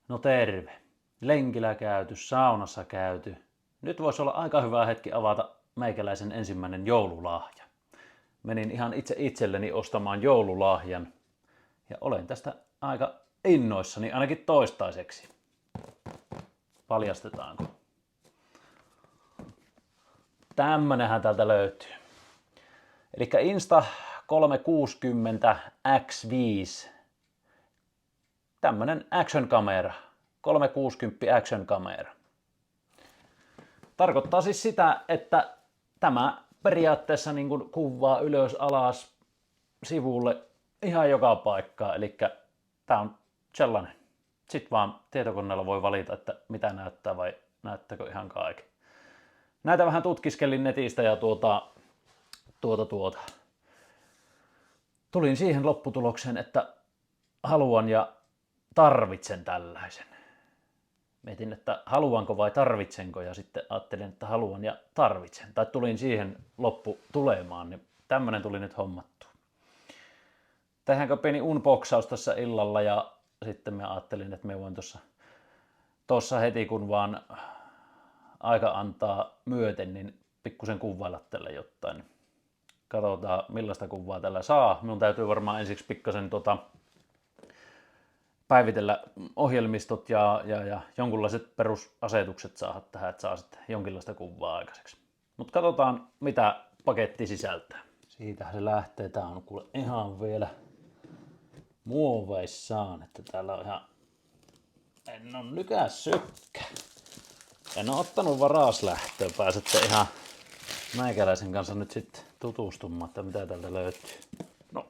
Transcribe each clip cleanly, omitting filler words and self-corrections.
No terve. Lenkillä käyty, saunassa käyty. Nyt voisi olla aika hyvä hetki avata meikäläisen ensimmäinen joululahja. Menin ihan itse itselleni ostamaan joululahjan ja olen tästä aika innoissani ainakin toistaiseksi. Paljastetaanko? Tämmönenhän täältä löytyy. Eli Insta360 X5. Tämmönen action kamera. 360 action kamera. Tarkoittaa siis sitä, että tämä periaatteessa niin kuin kuvaa ylös alas sivulle ihan joka paikkaan. Eli tämä on sellainen. Sitten vaan tietokoneella voi valita, että mitä näyttää vai näyttääkö ihan kaiken. Näitä vähän tutkiskelin netistä ja tulin siihen lopputulokseen, että haluan ja tarvitsen tällaisen. Mietin, että haluanko vai tarvitsenko, ja sitten ajattelin, että haluan ja tarvitsen. Tai tulin siihen lopputulemaan, niin tämmönen tuli nyt hommattua. Tehdäänkö pieni unboxaus tässä illalla, ja sitten mä ajattelin, että me voin tuossa heti, kun vaan aika antaa myöten, niin pikkusen kuvailla tälle jotain. Katsotaan, millaista kuvaa tällä saa. Minun täytyy varmaan ensiksi pikkasen päivitellä ohjelmistot ja jonkunlaiset perusasetukset saada tähän, että saa sitten jonkinlaista kuvaa aikaiseksi. Mutta katsotaan, mitä paketti sisältää. Siitähän se lähtee. Tää on kuule ihan vielä muoveissaan, että täällä on ihan... En oo nykässytkä. En oo ottanut varaslähtöä. Pääsette ihan meikäläisen kanssa nyt sitten tutustumaan, että mitä täältä löytyy. No.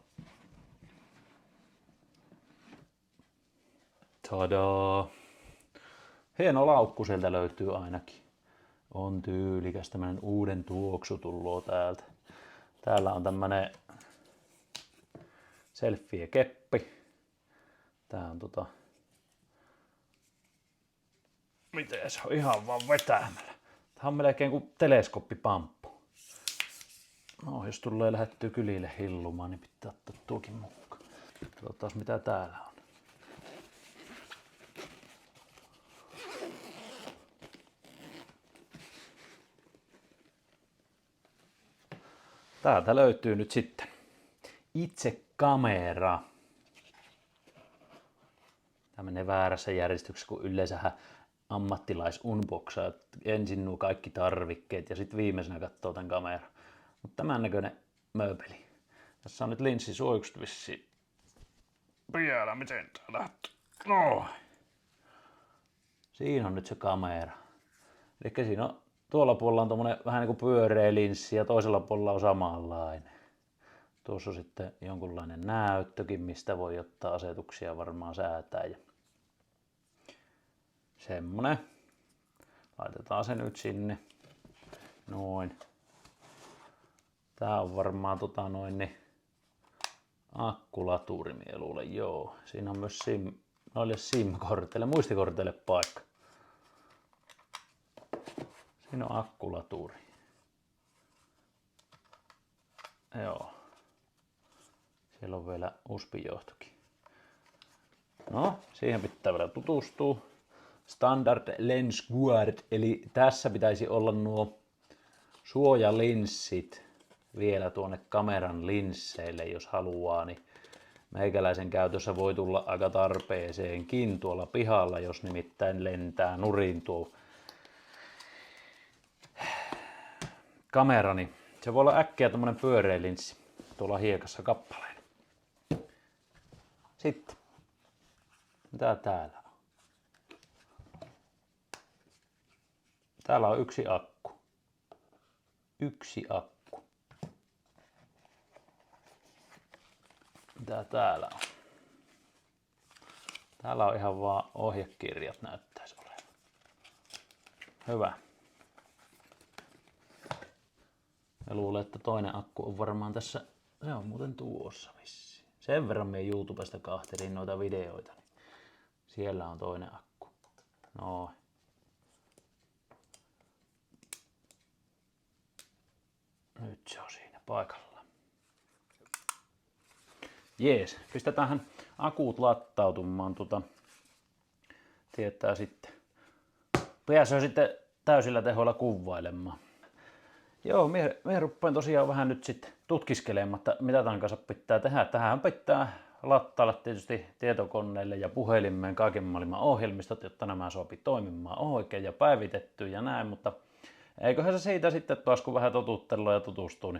Tadaa! Hieno laukku sieltä löytyy ainakin. On tyylikäs, tämmönen uuden tuoksu tulloo täältä. Täällä on tämmönen selfie-keppi. Tää on miten se on ihan vaan vetämällä. Tää on melkein kuin teleskooppipamppu. No, jos tulee lähettyä kylille hillumaan, niin pitää ottaa tuokin mukaan. Katsotaan mitä täällä on. Täältä löytyy nyt sitten itse kamera. Tämä menee väärässä järjestyksessä, kun yleensähän ammattilaisunboxaa. Ensin nuo kaikki tarvikkeet ja sitten viimeisenä katsoo tämän kameran. Mutta tämän näköinen mööpeli. Tässä on nyt linssisuojukset vissiin. Vielä, miten tää lähtee? No. Siinä on nyt se kamera. Eli siinä on, tuolla puolella on tommonen vähän niin kuin pyöreä linssi ja toisella puolella on samanlainen. Tuossa on sitten jonkunlainen näyttökin, mistä voi ottaa asetuksia varmaan säätää. Ja semmonen. Laitetaan se nyt sinne. Noin. Tää on varmaan akkulaturi mie luulen, joo. Siinä on myös noille SIM-korteille, muistikorteille paikka. Siinä on akkulaturi. Joo. Siellä on vielä USB-johtokin. No, siihen pitää vielä tutustua. Standard Lens Guard, eli tässä pitäisi olla nuo suojalinssit vielä tuonne kameran linsseille, jos haluaa, niin meikäläisen käytössä voi tulla aika tarpeeseenkin tuolla pihalla, jos nimittäin lentää nurin tuo kamera, niin se voi olla äkkiä tommonen pyöreä linssi tuolla hiekassa kappaleen. Sitten, mitä täällä on? Täällä on yksi akku. Yksi akku. Mitä täällä on? Täällä on ihan vaan ohjekirjat näyttäisi olevan. Hyvä. Ja luulen, että toinen akku on varmaan tässä. Se on muuten tuossa vissiin. Sen verran me YouTubesta kahtelin noita videoita. Niin siellä on toinen akku. Noin. Nyt se on siinä paikalla. Jees, pistetäänhän akut lattautumaan tietää sitten. Pääsee sitten täysillä tehoilla kuvailemaan. Joo, minä rupean tosiaan vähän nyt sitten tutkiskelemaan, että mitä tämän kanssa pitää tehdä. Tähän pitää lattailla tietysti tietokoneelle ja puhelimeen kaiken maailman ohjelmistot, jotta nämä sopii toimimaan oikein ja päivitettyä ja näin, mutta eiköhän se siitä sitten taas kun vähän totuttelua ja tutustuu,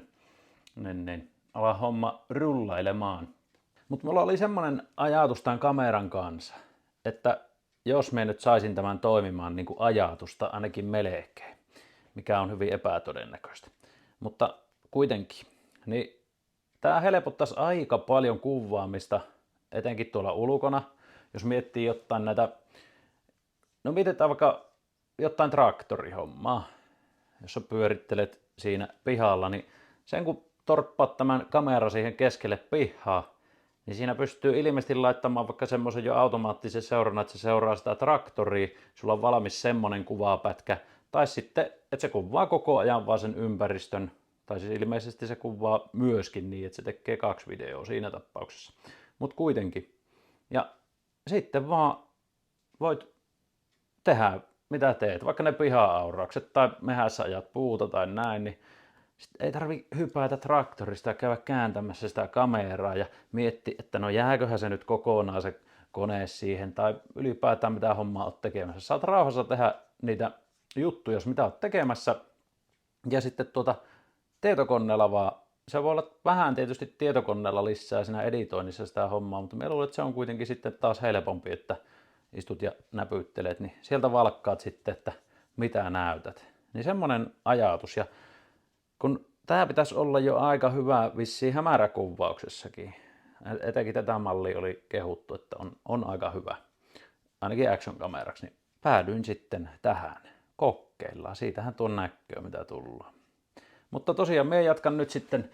niin ala homma rullailemaan. Mutta mulla oli semmoinen ajatus tämän kameran kanssa, että jos me nyt saisin tämän toimimaan niin kuin ajatusta ainakin melkein, mikä on hyvin epätodennäköistä, mutta kuitenkin, niin tämä helpottaisi aika paljon kuvaamista, etenkin tuolla ulkona, jos miettii jotain näitä, no mietitään vaikka jotain traktorihommaa, jos sä pyörittelet siinä pihalla, niin sen kun torppaat tämän kameran siihen keskelle pihaa, niin siinä pystyy ilmeisesti laittamaan vaikka semmoisen jo automaattisen seurannan, että se seuraa sitä traktoria, sulla on valmis semmoinen kuvapätkä, tai sitten, että se kuvaa koko ajan vaan sen ympäristön, tai siis ilmeisesti se kuvaa myöskin niin, että se tekee 2 videoa siinä tapauksessa. Mutta kuitenkin. Ja sitten vaan voit tehdä mitä teet, vaikka ne piha-auraukset tai mehässä ajat puuta tai näin, niin sitten ei tarvi hypätä traktorista ja käydä kääntämässä sitä kameraa ja miettiä, että no jääköhän se nyt kokonaan se kone siihen tai ylipäätään mitä hommaa oot tekemässä. Saat rauhassa tehdä niitä juttuja, jos mitä oot tekemässä. Ja sitten tietokoneella vaan, se voi olla vähän tietysti tietokoneella lisää siinä editoinnissa sitä hommaa, mutta mä luulen, että se on kuitenkin sitten taas helpompi, että istut ja näpyttelet, niin sieltä valkkaat sitten, että mitä näytät. Niin semmoinen ajatus. Ja kun tämä pitäisi olla jo aika hyvä vissiin hämäräkuvauksessakin, etenkin tätä mallia oli kehuttu, että on aika hyvä, ainakin action-kameraksi, niin päädyin sitten tähän. Kokeillaan, siitähän tuon näköä mitä tullaan. Mutta tosiaan minä jatkan nyt sitten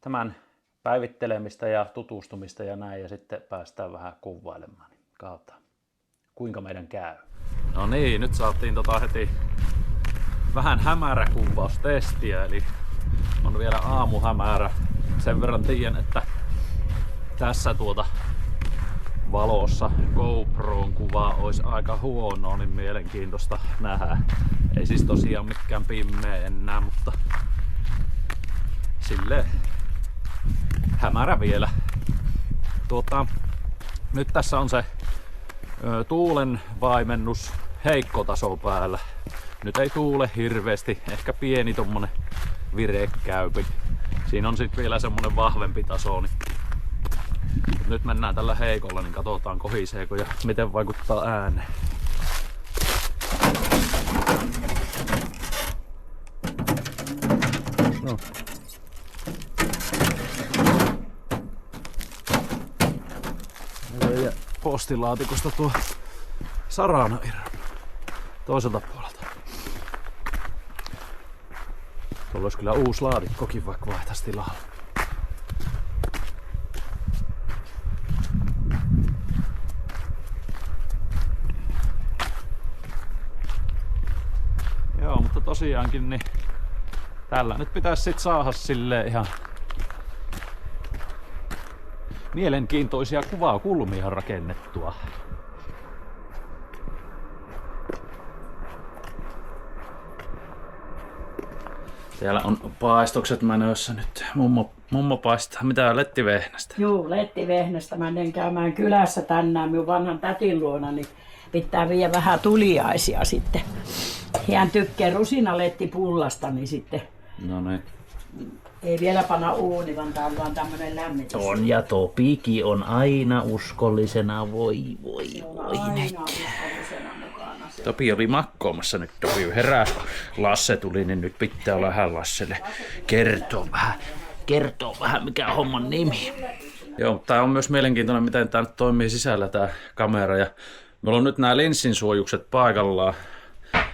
tämän päivittelemistä ja tutustumista ja näin, ja sitten päästään vähän kuvailemaan. Katsotaan, kuinka meidän käy. No niin, nyt saatiin heti vähän hämäräkuvaustestiä, eli on vielä aamuhämärä. Sen verran tiedän, että tässä valossa GoPron kuva olisi aika huonoa, niin mielenkiintoista nähdä. Ei siis tosiaan mikään pimmeä enää, mutta silleen hämärä vielä. Nyt tässä on se tuulen vaimennus heikko taso päällä. Nyt ei tuule hirveästi, ehkä pieni tommonen virekäypi. Siinä on sitten vielä semmonen vahvempi taso. Niin nyt mennään tällä heikolla, niin katsotaan kohiseeko ja miten vaikuttaa ääneen. No. Ja postilaatikosta tuo sarana toiselta puolelta. Tuolla olisi kyllä uusi laatikkokin, vaikka vaihtaisi tilalla. Joo, mutta tosiaankin niin tällä nyt pitäisi sit saada silleen ihan mielenkiintoisia kuvakulmia rakennettua. Täällä on paistokset menossa nyt. Mummo paistaa. Mitä lettivehnästä? Joo, lettivehnästä. Mä menen käymään kylässä tänään minun vanhan tätin luona, niin pitää viedä vähän tuliaisia sitten. Hän tykkää rusinaletti-pullasta, niin sitten No niin. ei vielä panna uuni, vaan tää on vaan tämmönen lämmitys. On, ja Topikin on aina uskollisena. Voi aina uskollisena mukana. Topi oli makkoamassa nyt. Topi heräsi. Lasse tuli, niin nyt pitää olla hän Lasselle kertoo vähän mikä on homman nimi. Joo, tää on myös mielenkiintoinen, miten tää nyt toimii sisällä tää kamera. Ja meillä on nyt nämä linssinsuojukset paikallaan.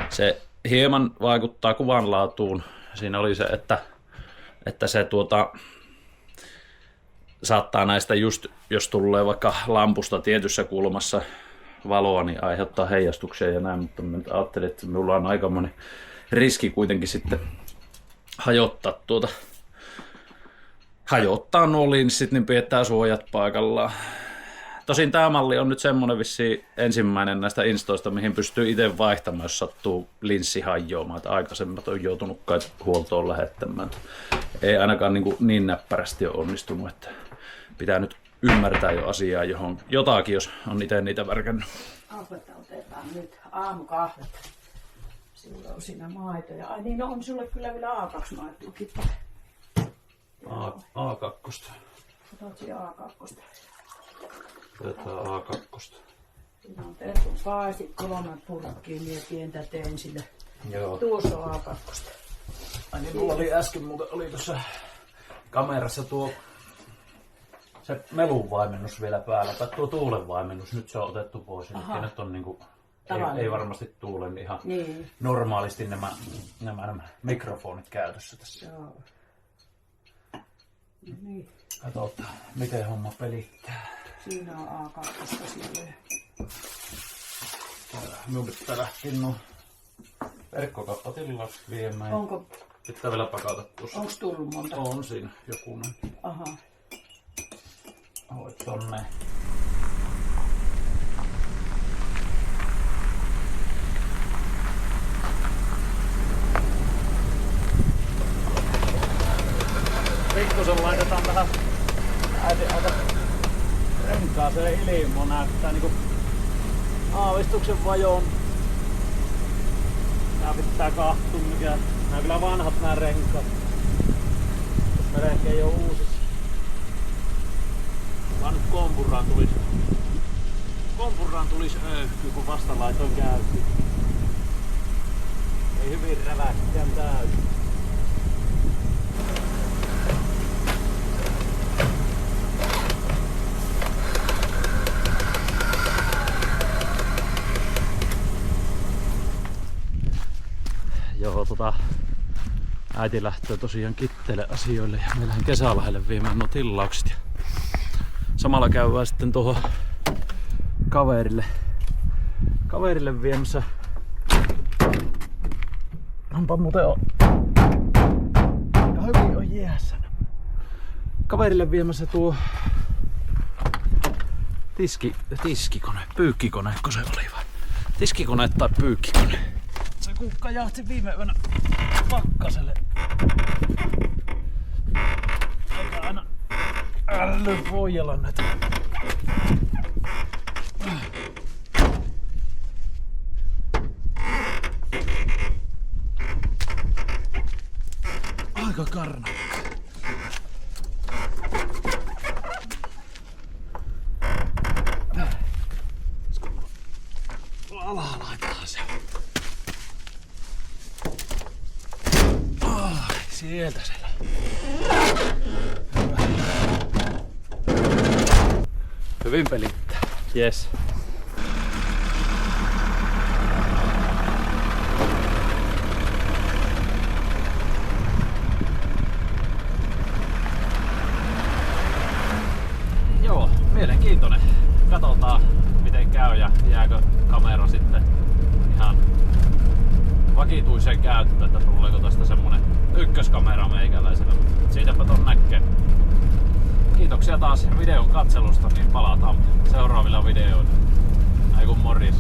Se hieman vaikuttaa kuvanlaatuun. Siinä oli se, että se saattaa näistä just, jos tulee vaikka lampusta tietyssä kulmassa valoa, niin aiheuttaa heijastuksia ja näin, mutta mä ajattelin, että minulla on aikamoinen riski kuitenkin sitten hajottaa nuo linssit, niin pidetään suojat paikallaan. Tosin tää malli on nyt semmonen vissiin ensimmäinen näistä instoista, mihin pystyy itse vaihtamaan, jos sattuu linssi hajoamaan. Että aikaisemmat on joutunut kai huoltoon lähettämään. Ei ainakaan niin näppärästi ole onnistunut, että pitää nyt ymmärtää jo asiaa johon jotakin, jos on itse niitä värkännyt. Otetaan nyt aamukahvet. Sulla on siinä maitoja. Ai niin, on sulle kyllä vielä A2-maitoakin. A2. Otat siihen A2. Otetaan A2. Siinä on terkun paistit 3 purkkiä, minä pientä tein sille. Joo. Tuossa on A2. Ai niin, mulla oli äsken oli tuossa kamerassa tuo se melunvaimennus vielä päällä, tai tuo tuulenvaimennus, nyt se on otettu pois. Eli nyt on niinku, ei varmasti tuulen ihan normaalisti nämä mikrofonit käytössä tässä. Joo. No niin. Katsotaan, miten homma pelittää. Siinä on A2 siellä. Minun pitää lähteä nuo verkkokappatilaksi viemään. Onko? Pitää vielä pakata tuossa. Onko tullut monta? On siinä jokunen. Aha. Hoit tonne. Pikkusen laitetaan tähän äiti renkaaseen ilmo, näyttää niinku aavistuksen vajoon. Tää pitää kahtua mikä. Nää on kyllä vanhat nää renkaat. Melkein jo uusissa. Vaan nyt kompurraan tulis öyhky, kun vasta laitoin käyntiin. Ei hyvin räväkkään täysin. Joo, äiti lähtee tosiaan Kitteelle asioille ja me lähden Kesälahdelle viemään nuo tilaukset. Ja samalla käydään sitten tuohon kaverille viemässä. Onpa muuten aika hyvin on jäässä. Kaverille viemässä tuo tiskikone, pyykkikone, kun se oli vai? Tiskikone tai pyykkikone. Se kukka jahti viime yönä pakkaselle. Eikä aina ällyn voijella näitä. Aika karna. Alaa laitetaan se. Sieltä se. Hyvin pelittää. Yes. Joo, mielenkiintoinen. Katsotaan miten käy ja jääkö kamera sitten ihan vakituiseen käyttöön, että tuleeko tästä semmonen ykköskamera meikäläisellä. Siitäpä ton näkee. Kiitoksia taas videon katselusta, niin palataan seuraavilla videoilla. Ai kun morjes.